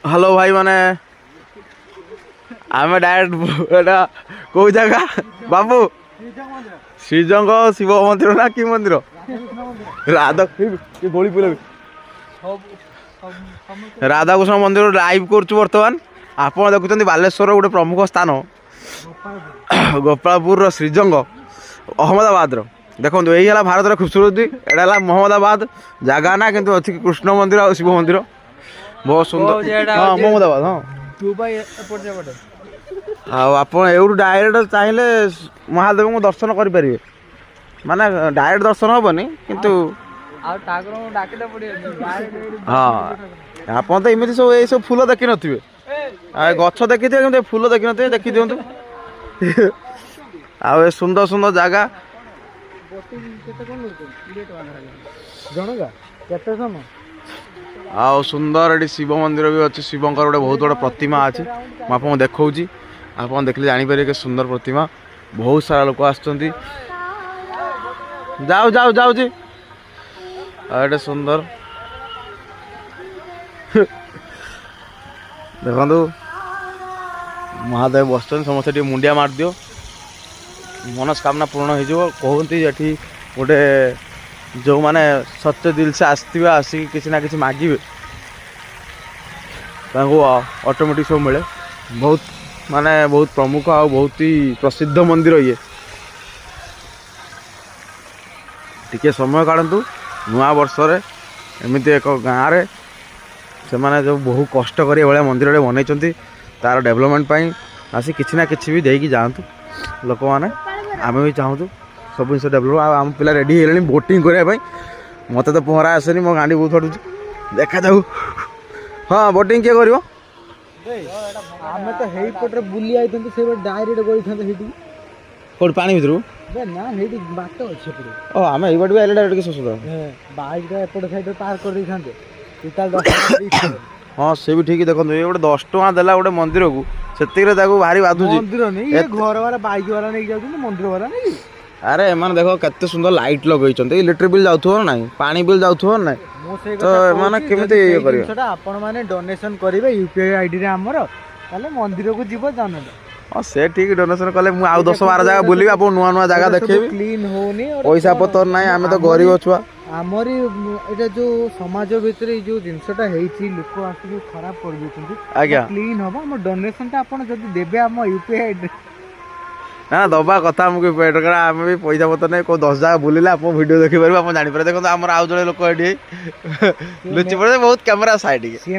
hello भाई माने आम डायरेक्ट एटा कौ जगह बाबू श्रीजंग शिव मंदिर ना कि मंदिर राधा गोली पुल राधाकृष्ण मंदिर लाइव कर बर्तमान आप देखुं बालेश्वर गोटे प्रमुख स्थान गोपालपुर श्रीजंग अहमदाबाद देखो यही है भारत खूबसूरती एटा मोहम्मदाबाद जगह ना कि अच्छी कृष्ण मंदिर और शिव मंदिर बहुत सुंदर हाँ मोहम्मदाबाद हाँ आप डायरेक्ट चाहिए महादेव को दर्शन करें माने डायरेक्ट दर्शन हेनी किंतु हाँ आप तो इमती सब ये सब फूल देखी थे गछ देखी थे फूल देखी थे देखी दिंतु आ सुंदर सुंदर जगह आ सुंदर ये शिव मंदिर भी अच्छे शिवंकर गोटे बहुत बड़ा प्रतिमा अच्छी मुझे देखा आप देखले जापर के सुंदर प्रतिमा बहुत सारा लोक आसुँच जाओ जाओ जाऊँ ये सुंदर देखु महादेव बस समस्त मुंडिया मार दियो मनस्कामना पूर्ण हो कहते ये गोटे जो माने सत्य दिल से आसवे आसिक किसी ना किसी मागिबे ऑटोमेटिक सब मिले बहुत माने बहुत प्रमुख आ बहुत ही प्रसिद्ध मंदिर ये टिके समय काढ़ु नुआ वर्ष एमती एक गाँव में से माने जो बहु कष्ट कर भाया मंदिर बनई तार डेवलपमेंट आसी किसी ना किसी भी देकी जातु लोक मैंने आम भी चाहूँ सब जिन डेभलप आम पिला रेडी है बोटिंग करने मत तो पहरा आसेनी मो गाँडी बहुत फटुच देखा जाऊ हाँ बोटिंग किए कर आमे तो हेई पटरे बुली आइथन से डायरेक्ट गइथन हेटी कोड पानी भीतर बे ना हेटी बाट अछि पुरो ओ आमे एई बड भी आइले डायरेक्ट के ससुर बाइक रे एपट साइड पार कर दिखांते टोटल 10 हाँ से भी ठीक देखो ये गोटे 10 टका देला गोटे मंदिर को सेतिरे ताको भारी बाधुची मंदिर नहीं ये घर वाला बाइक वाला नहीं जाउ मंदिर वाला नहीं अरे एमान देखो केते सुंदर लाइट लगैछन्ते इलेक्ट्रिक बिल जाउथो ना पानी बिल जाउथो ना तो माने केमिते ये करियो सेटा आपण माने डोनेशन करिवे यूपीआई आईडी रे हमर ताले मंदिर को जीव जानो हाँ से ठीक डोनेशन कले मु आउ 10-12 जगह बुली आप नुआ नुआ जगह देखेबी क्लीन होनी पैसा पतर नाही आमे तो गरीब छुआ आमरी एटा जो समाज भितर जो जिनसटा हेछि लोक आसी खराब कर देछन्ती आज्ञा क्लीन होबा हम डोनेशन ता आपण जदी देबे हम यूपीआई आईडी ना दबा कथा मुझे पेट करा आम भी पैसा पतर नहीं कोई 10 जगह बुलिले आप वीडियो देखिपारे आप जापर देखो आम आउ जड़े लोक लुचि पड़े बहुत कैमेरा साइड के